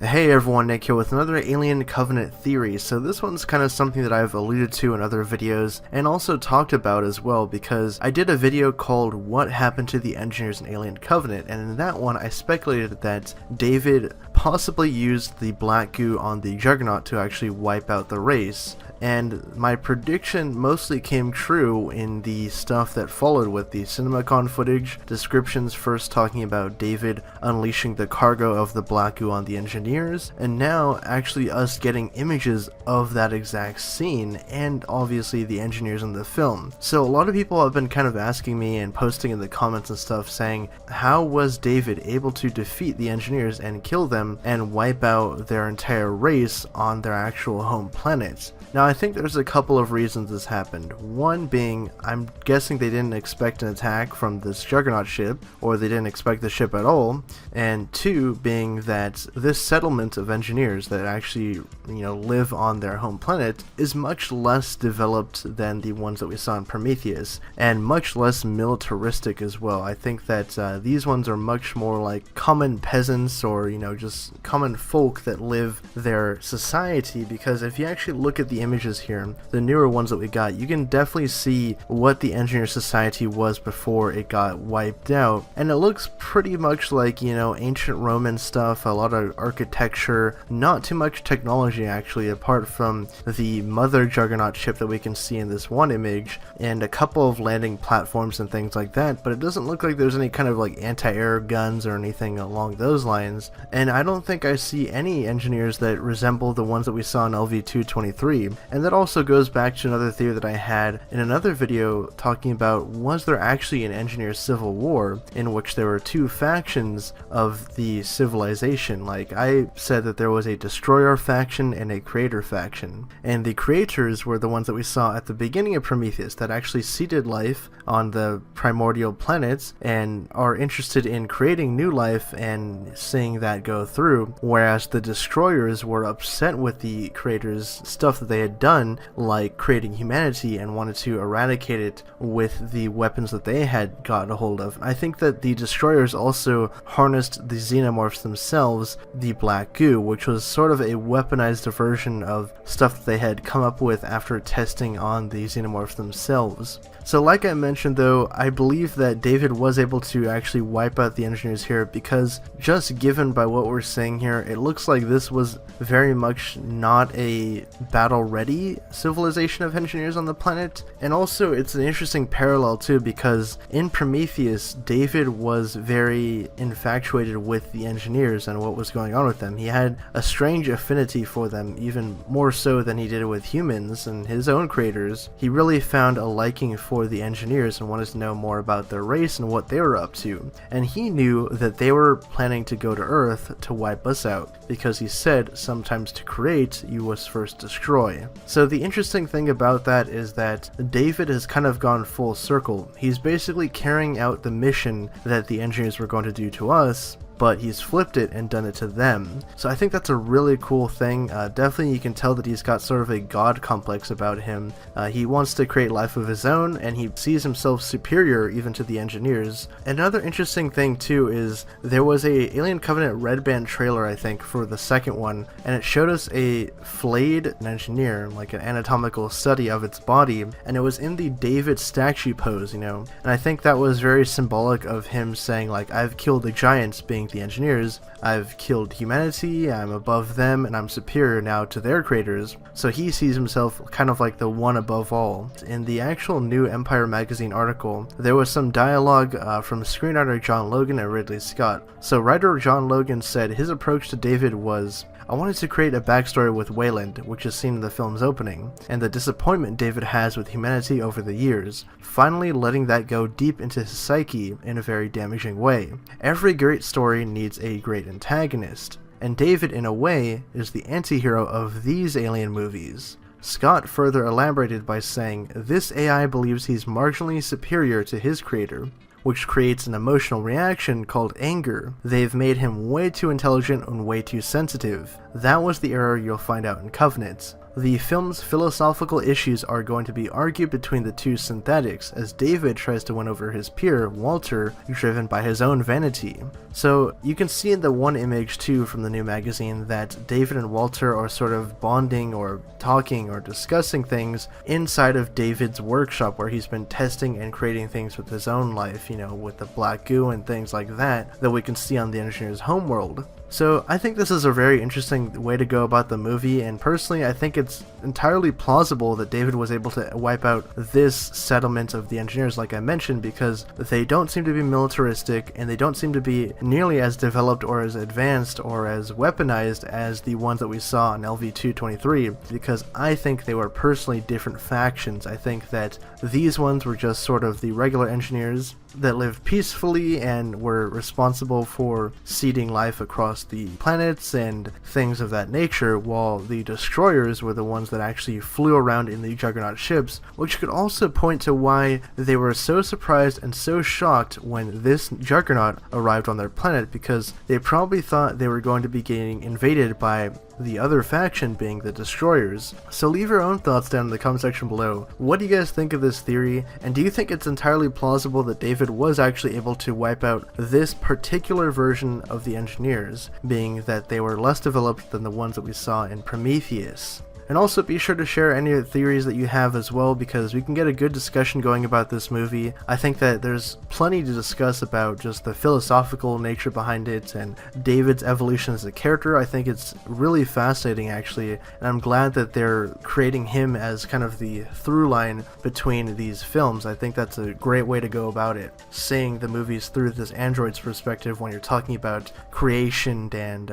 Hey everyone, Nick here with another Alien Covenant theory. So this one's kind of something that I've alluded to in other videos and also talked about as well, because I did a video called What Happened to the Engineers in Alien Covenant, and in that one I speculated that David possibly used the black goo on the Juggernaut to actually wipe out the race. And my prediction mostly came true in the stuff that followed, with the CinemaCon footage, descriptions first talking about David unleashing the cargo of the black goo on the engineers, and now actually us getting images of that exact scene, and obviously the engineers in the film. So a lot of people have been kind of asking me and posting in the comments and stuff saying, how was David able to defeat the engineers and kill them and wipe out their entire race on their actual home planet? Now I think there's a couple of reasons this happened. One being, I'm guessing they didn't expect an attack from this Juggernaut ship, or they didn't expect the ship at all. And two being that this settlement of engineers that actually, live on their home planet is much less developed than the ones that we saw in Prometheus, and much less militaristic as well. I think that these ones are much more like common peasants, or just common folk that live their society, because if you actually look at the images here, the newer ones that we got, you can definitely see what the engineer society was before it got wiped out, and it looks pretty much like, ancient Roman stuff, a lot of architecture, not too much technology actually, apart from the mother Juggernaut ship that we can see in this one image, and a couple of landing platforms and things like that, but it doesn't look like there's any kind of like anti-air guns or anything along those lines, and I don't think I see any engineers that resemble the ones that we saw in LV-223. And that also goes back to another theory that I had in another video talking about, was there actually an engineer civil war in which there were two factions of the civilization? Like, I said that there was a destroyer faction and a creator faction, and the creators were the ones that we saw at the beginning of Prometheus that actually seeded life on the primordial planets and are interested in creating new life and seeing that go through, whereas the destroyers were upset with the creators' stuff that they had done, like creating humanity, and wanted to eradicate it with the weapons that they had gotten a hold of. I think that the destroyers also harnessed the xenomorphs themselves, the black goo, which was sort of a weaponized version of stuff that they had come up with after testing on the xenomorphs themselves. So like I mentioned though, I believe that David was able to actually wipe out the engineers here, because just given by what we're seeing here, it looks like this was very much not a battle-ready civilization of engineers on the planet. And also it's an interesting parallel too, because in Prometheus, David was very infatuated with the engineers and what was going on with them. He had a strange affinity for them, even more so than he did with humans and his own creators. He really found a liking for the engineers and wanted to know more about their race and what they were up to. And he knew that they were planning to go to Earth to wipe us out, because he said sometimes to create, you must first destroy. So the interesting thing about that is that David has kind of gone full circle. He's basically carrying out the mission that the engineers were going to do to us, but he's flipped it and done it to them. So I think that's a really cool thing. Definitely you can tell that he's got sort of a god complex about him. He wants to create life of his own, and he sees himself superior even to the engineers. Another interesting thing too is there was a Alien Covenant red band trailer, I think, for the second one, and it showed us a flayed engineer, like an anatomical study of its body, and it was in the David statue pose, and I think that was very symbolic of him saying, like, I've killed the giants, being the engineers, I've killed humanity, I'm above them, and I'm superior now to their creators. So he sees himself kind of like the one above all. In the actual new Empire magazine article, there was some dialogue from screenwriter John Logan and Ridley Scott. So writer John Logan said his approach to David was, I wanted to create a backstory with Wayland, which is seen in the film's opening, and the disappointment David has with humanity over the years, finally letting that go deep into his psyche in a very damaging way. Every great story needs a great antagonist, and David, in a way, is the anti-hero of these alien movies. Scott further elaborated by saying, this AI believes he's marginally superior to his creator, which creates an emotional reaction called anger. They've made him way too intelligent and way too sensitive. That was the error you'll find out in Covenant. the film's philosophical issues are going to be argued between the two synthetics, as David tries to win over his peer, Walter, driven by his own vanity. So you can see in the one image too from the new magazine that David and Walter are sort of bonding or talking or discussing things inside of David's workshop, where he's been testing and creating things with his own life, you know, with the black goo and things like that we can see on the engineer's homeworld. So I think this is a very interesting way to go about the movie, and personally I think it's entirely plausible that David was able to wipe out this settlement of the engineers, like I mentioned, because they don't seem to be militaristic and they don't seem to be nearly as developed or as advanced or as weaponized as the ones that we saw in LV-223, because I think they were personally different factions. I think that these ones were just sort of the regular engineers that lived peacefully and were responsible for seeding life across the planets and things of that nature, while the destroyers were the ones that actually flew around in the Juggernaut ships, which could also point to why they were so surprised and so shocked when this Juggernaut arrived on their planet, because they probably thought they were going to be getting invaded by the other faction, being the destroyers. So leave your own thoughts down in the comment section below. What do you guys think of this theory, and do you think it's entirely plausible that David was actually able to wipe out this particular version of the engineers, being that they were less developed than the ones that we saw in Prometheus? And also be sure to share any of the theories that you have as well, because we can get a good discussion going about this movie. I think that there's plenty to discuss about just the philosophical nature behind it and David's evolution as a character. I think it's really fascinating actually, and I'm glad that they're creating him as kind of the through line between these films. I think that's a great way to go about it, seeing the movies through this android's perspective when you're talking about creation and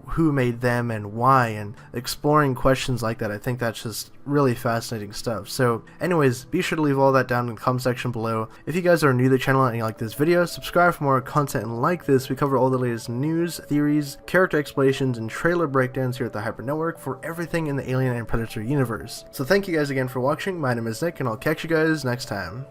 who made them and why, and exploring questions like that. I think that's just really fascinating stuff. So anyways, be sure to leave all that down in the comment section below. If you guys are new to the channel and you like this video, subscribe for more content and like this. We cover all the latest news, theories, character explanations, and trailer breakdowns here at the Hyper Network for everything in the Alien and Predator universe. So thank you guys again for watching. My name is Nick, and I'll catch you guys next time.